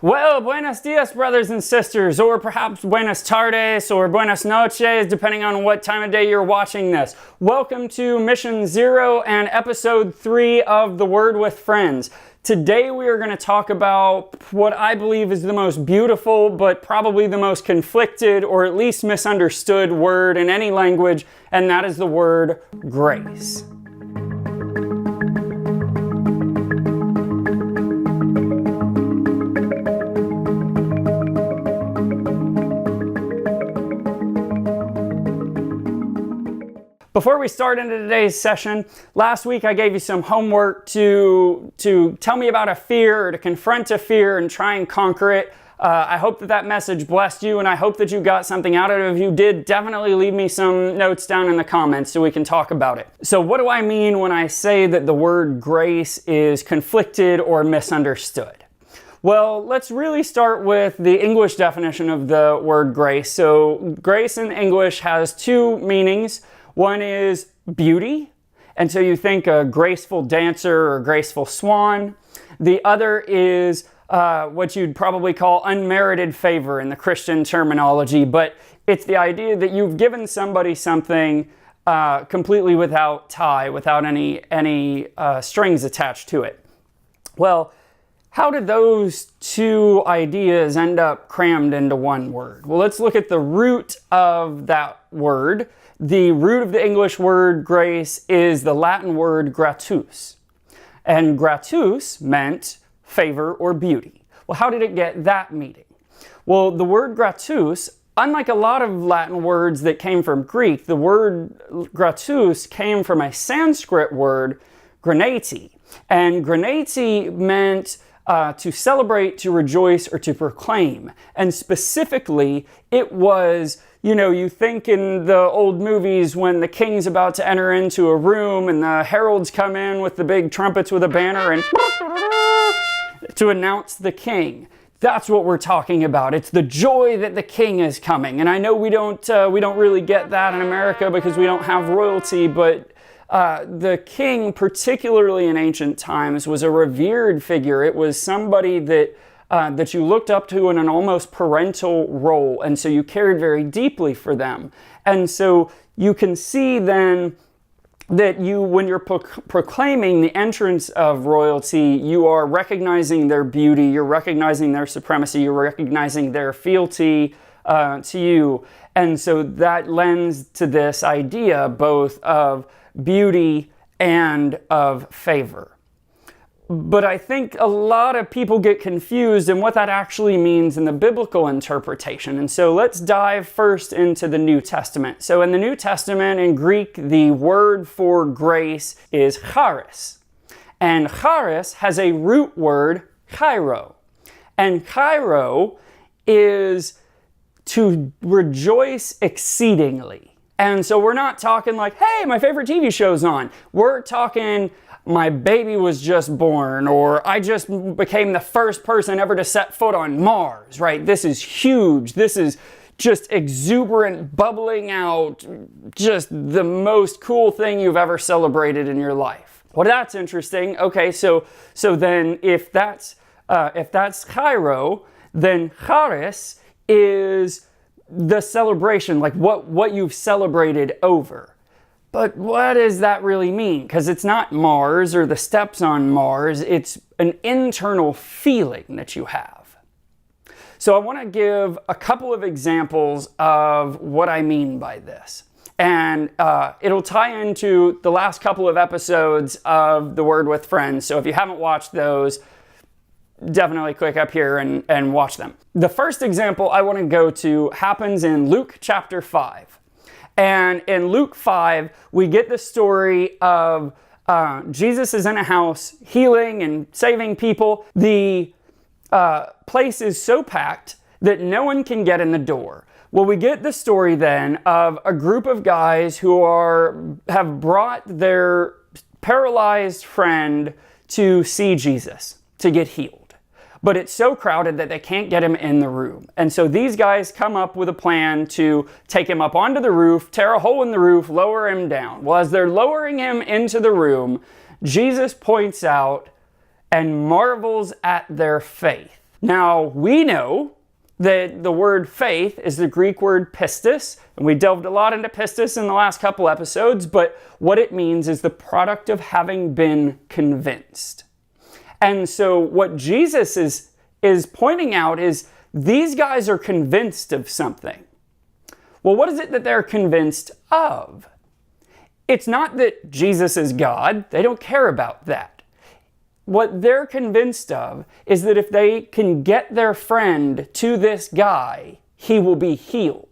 Well, buenos dias, brothers and sisters, or perhaps buenas tardes or buenas noches, depending on what time of day you're watching this. Welcome to Mission 0 and Episode 3 of The Word with Friends. Today we are going to talk about what I believe is the most beautiful, but probably the most conflicted, or at least misunderstood word in any language, and that is the word grace. Before we start into today's session, last week I gave you some homework to tell me about a fear or to confront a fear and try and conquer it. I hope that message blessed you, and I hope that you got something out of it. If you did, definitely leave me some notes down in the comments so we can talk about it. So what do I mean when I say that the word grace is conflicted or misunderstood? Well, let's really start with the English definition of the word grace. So grace in English has two meanings. One is beauty, and so you think a graceful dancer or graceful swan. The other is what you'd probably call unmerited favor in the Christian terminology, but it's the idea that you've given somebody something completely without tie, without any strings attached to it. Well, how did those two ideas end up crammed into one word? Well, let's look at the root of that word. The root of the English word grace is the Latin word gratus. And gratus meant favor or beauty. Well, how did it get that meaning? Well, the word gratus, unlike a lot of Latin words that came from Greek, the word gratus came from a Sanskrit word, granati. And granati meant to celebrate, to rejoice, or to proclaim. And specifically, it was, you think in the old movies when the king's about to enter into a room and the heralds come in with the big trumpets with a banner and to announce the king. That's what we're talking about. It's the joy that the king is coming. And I know we don't really get that in America because we don't have royalty, but the king, particularly in ancient times, was a revered figure. It was somebody that you looked up to in an almost parental role, and so you cared very deeply for them. And so you can see then that when you're proclaiming the entrance of royalty, you are recognizing their beauty, you're recognizing their supremacy, you're recognizing their fealty to you. And so that lends to this idea both of beauty and of favor. But I think a lot of people get confused in what that actually means in the biblical interpretation. And so let's dive first into the New Testament. So in the New Testament, in Greek, the word for grace is charis. And charis has a root word, chairo. And chairo is to rejoice exceedingly. And so we're not talking like, hey, my favorite TV show's on. We're talking, my baby was just born, or I just became the first person ever to set foot on Mars, right? This is huge. This is just exuberant, bubbling out, just the most cool thing you've ever celebrated in your life. Well, that's interesting. Okay, so then if that's chairo, then charis is the celebration, like what you've celebrated over. But what does that really mean? Because it's not Mars or the steps on Mars, it's an internal feeling that you have. So I want to give a couple of examples of what I mean by this. And it'll tie into the last couple of episodes of The Word with Friends. So if you haven't watched those, definitely click up here and watch them. The first example I want to go to happens in Luke chapter 5. And in Luke 5, we get the story of Jesus is in a house healing and saving people. The place is so packed that no one can get in the door. Well, we get the story then of a group of guys who have brought their paralyzed friend to see Jesus, to get healed. But it's so crowded that they can't get him in the room. And so these guys come up with a plan to take him up onto the roof, tear a hole in the roof, lower him down. Well, as they're lowering him into the room, Jesus points out and marvels at their faith. Now, we know that the word faith is the Greek word pistis, and we delved a lot into pistis in the last couple episodes, but what it means is the product of having been convinced. And so what Jesus is pointing out is these guys are convinced of something. Well, what is it that they're convinced of? It's not that Jesus is God. They don't care about that. What they're convinced of is that if they can get their friend to this guy, he will be healed.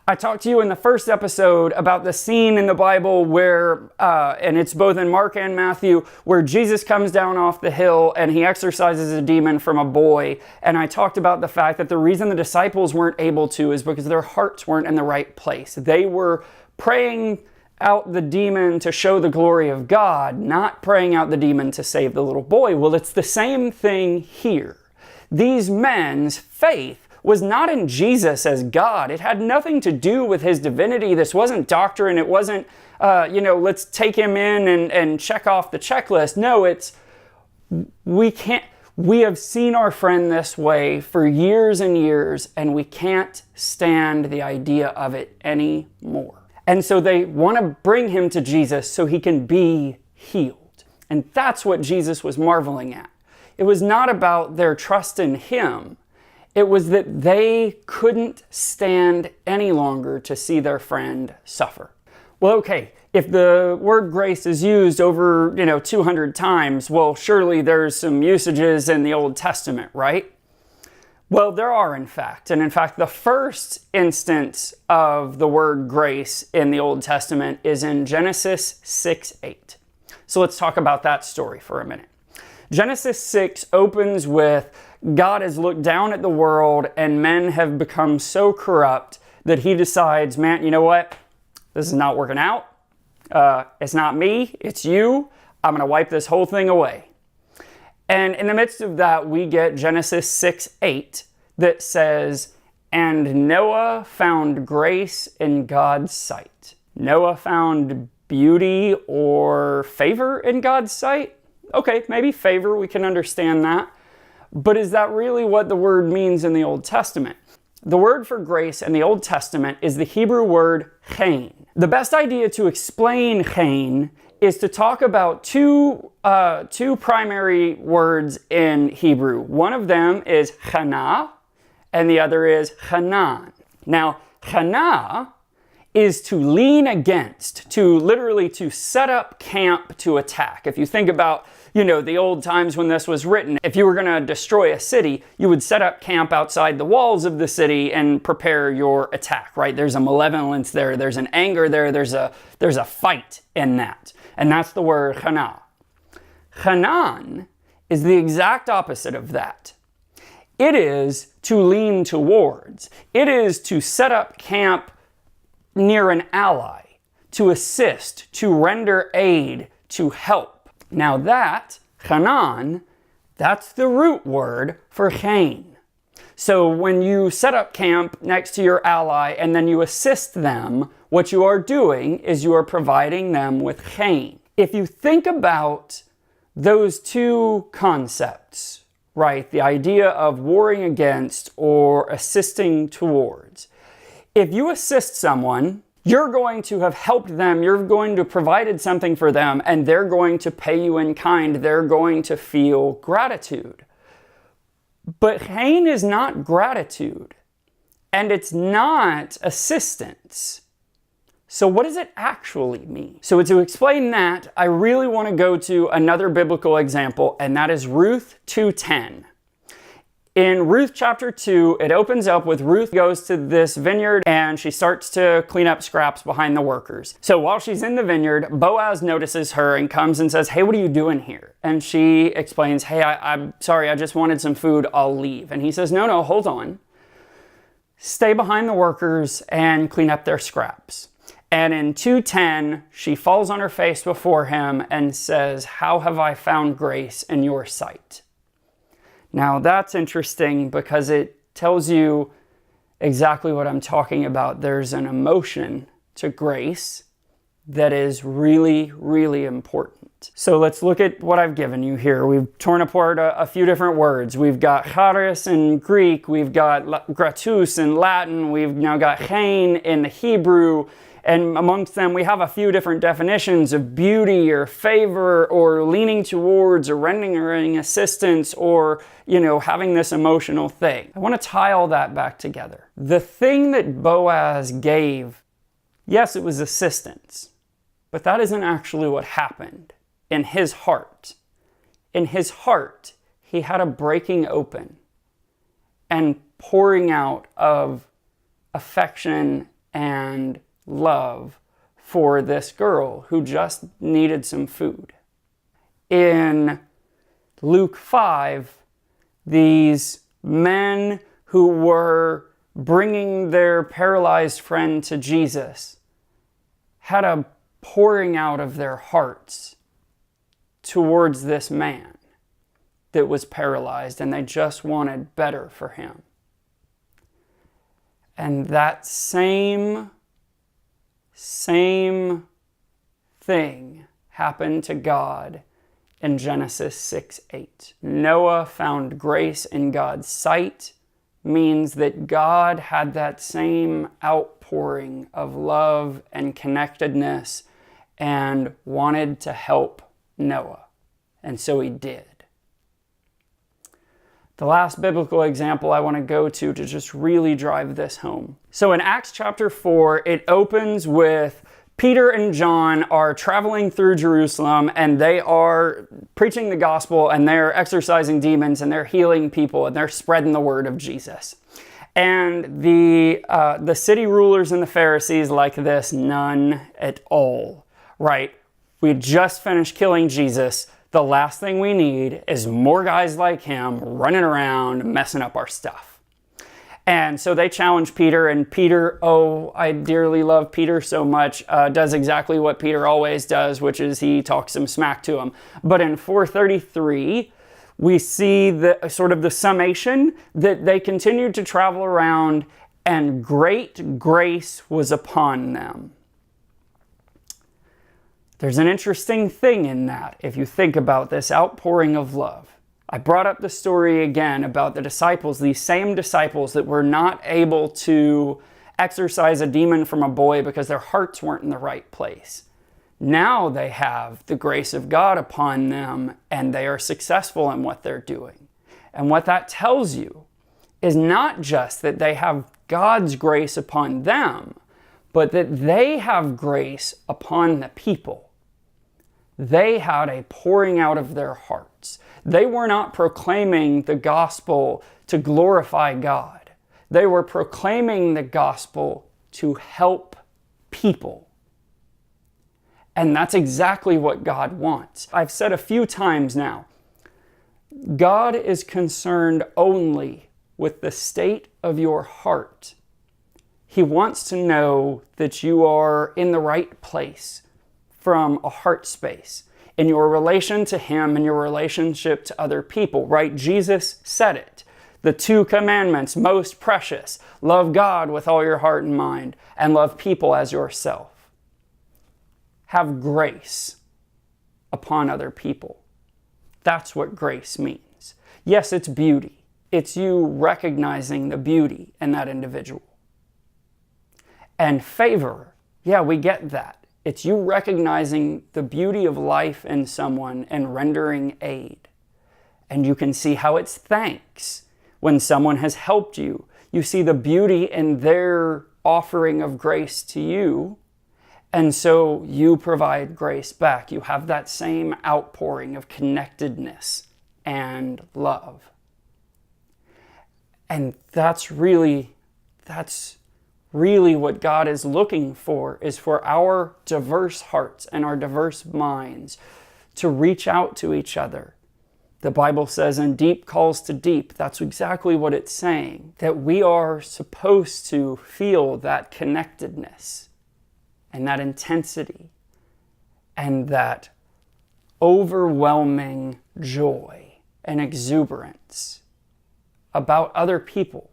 I talked to you in the first episode about the scene in the Bible where, and it's both in Mark and Matthew, where Jesus comes down off the hill and he exorcises a demon from a boy. And I talked about the fact that the reason the disciples weren't able to is because their hearts weren't in the right place. They were praying out the demon to show the glory of God, not praying out the demon to save the little boy. Well, it's the same thing here. These men's faith was not in Jesus as God. It had nothing to do with his divinity. This wasn't doctrine. It wasn't, let's take him in and check off the checklist. No, it's, we have seen our friend this way for years and years, and we can't stand the idea of it anymore. And so they want to bring him to Jesus so he can be healed. And that's what Jesus was marveling at. It was not about their trust in him. It was that they couldn't stand any longer to see their friend suffer. Well, okay, if the word grace is used over, 200 times, well, surely there's some usages in the Old Testament, right? Well, there are, in fact. And in fact, the first instance of the word grace in the Old Testament is in Genesis 6:8. So let's talk about that story for a minute. Genesis 6 opens with God has looked down at the world and men have become so corrupt that he decides, man, you know what? This is not working out. It's not me, it's you. I'm going to wipe this whole thing away. And in the midst of that, we get Genesis 6:8 that says, and Noah found grace in God's sight. Noah found beauty or favor in God's sight? Okay, maybe favor, we can understand that. But is that really what the word means in the Old Testament? The word for grace in the Old Testament is the Hebrew word chen. The best idea to explain chen is to talk about two primary words in Hebrew. One of them is chana, and the other is chanan. Now, chana is to lean against, to literally to set up camp to attack. If you think about, the old times when this was written, if you were going to destroy a city, you would set up camp outside the walls of the city and prepare your attack, right? There's a malevolence there, there's an anger there, there's a fight in that. And that's the word chana. Chanan is the exact opposite of that. It is to lean towards. It is to set up camp near an ally, to assist, to render aid, to help. Now that, chanan, that's the root word for chen. So when you set up camp next to your ally and then you assist them, what you are doing is you are providing them with chen. If you think about those two concepts, right, the idea of warring against or assisting towards, if you assist someone, you're going to have helped them, you're going to have provided something for them, and they're going to pay you in kind, they're going to feel gratitude. But chen is not gratitude, and it's not assistance. So what does it actually mean? So to explain that, I really want to go to another biblical example, and that is Ruth 2:10. In Ruth chapter 2, it opens up with Ruth goes to this vineyard and she starts to clean up scraps behind the workers. So while she's in the vineyard, Boaz notices her and comes and says, hey, what are you doing here? And she explains, hey, I'm sorry, I just wanted some food, I'll leave. And he says, no, hold on. Stay behind the workers and clean up their scraps. And in 2:10, she falls on her face before him and says, how have I found grace in your sight? Now that's interesting because it tells you exactly what I'm talking about. There's an emotion to grace that is really, really important. So let's look at what I've given you here. We've torn apart a few different words. We've got charis in Greek, we've got gratus in Latin, we've now got chen in Hebrew, and amongst them we have a few different definitions of beauty or favor or leaning towards or rendering assistance or, having this emotional thing. I want to tie all that back together. The thing that Boaz gave, yes, it was assistance, but that isn't actually what happened in his heart. In his heart, he had a breaking open and pouring out of affection and love for this girl who just needed some food. In Luke 5, these men who were bringing their paralyzed friend to Jesus had a pouring out of their hearts towards this man that was paralyzed, and they just wanted better for him. And that same thing happened to God in Genesis 6:8. Noah found grace in God's sight means that God had that same outpouring of love and connectedness and wanted to help Noah. And so he did. The last biblical example I want to go to just really drive this home. So in Acts chapter 4, it opens with Peter and John are traveling through Jerusalem, and they are preaching the gospel, and they're exorcising demons, and they're healing people, and they're spreading the word of Jesus. And the city rulers and the Pharisees like this none at all, right? We just finished killing Jesus. The last thing we need is more guys like him running around messing up our stuff. And so they challenge Peter, and Peter, I dearly love Peter so much, does exactly what Peter always does, which is he talks some smack to him. But in 4:33, we see the sort of the summation that they continued to travel around, and great grace was upon them. There's an interesting thing in that, if you think about this outpouring of love. I brought up the story again about the disciples, these same disciples that were not able to exorcise a demon from a boy because their hearts weren't in the right place. Now they have the grace of God upon them, and they are successful in what they're doing. And what that tells you is not just that they have God's grace upon them, but that they have grace upon the people. They had a pouring out of their hearts. They were not proclaiming the gospel to glorify God. They were proclaiming the gospel to help people. And that's exactly what God wants. I've said a few times now, God is concerned only with the state of your heart. He wants to know that you are in the right place from a heart space in your relation to Him and your relationship to other people, right? Jesus said it. The 2 commandments, most precious. Love God with all your heart and mind, and love people as yourself. Have grace upon other people. That's what grace means. Yes, it's beauty. It's you recognizing the beauty in that individual. And favor, yeah, we get that. It's you recognizing the beauty of life in someone and rendering aid. And you can see how it's thanks. When someone has helped you, you see the beauty in their offering of grace to you. And so you provide grace back. You have that same outpouring of connectedness and love. And that's really what God is looking for, is for our diverse hearts and our diverse minds to reach out to each other. The Bible says, and deep calls to deep. That's exactly what it's saying, that we are supposed to feel that connectedness and that intensity and that overwhelming joy and exuberance about other people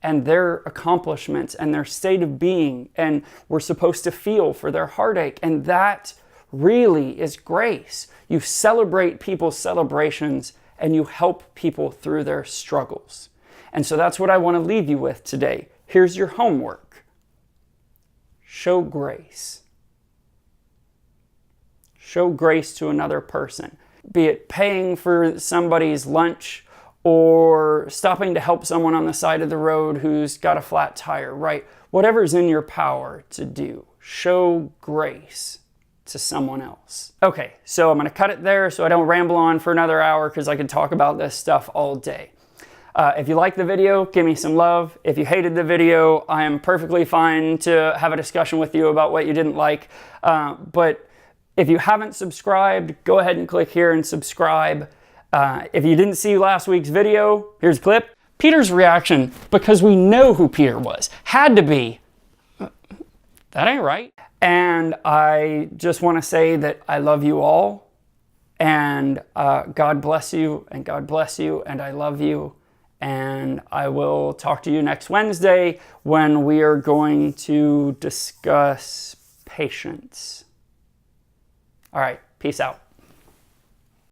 and their accomplishments and their state of being, and we're supposed to feel for their heartache. And that really is grace. You celebrate people's celebrations and you help people through their struggles. And so that's what I want to leave you with today. Here's your homework. Show grace. Show grace to another person, be it paying for somebody's lunch or stopping to help someone on the side of the road who's got a flat tire, right? Whatever's in your power to do, show grace to someone else. Okay, so I'm going to cut it there so I don't ramble on for another hour because I could talk about this stuff all day. If you liked the video, give me some love. If you hated the video, I am perfectly fine to have a discussion with you about what you didn't like. But if you haven't subscribed, go ahead and click here and subscribe. If you didn't see last week's video, here's a clip. Peter's reaction, because we know who Peter was, had to be, that ain't right. And I just want to say that I love you all, and God bless you, and God bless you, and I love you. And I will talk to you next Wednesday when we are going to discuss patience. All right, peace out.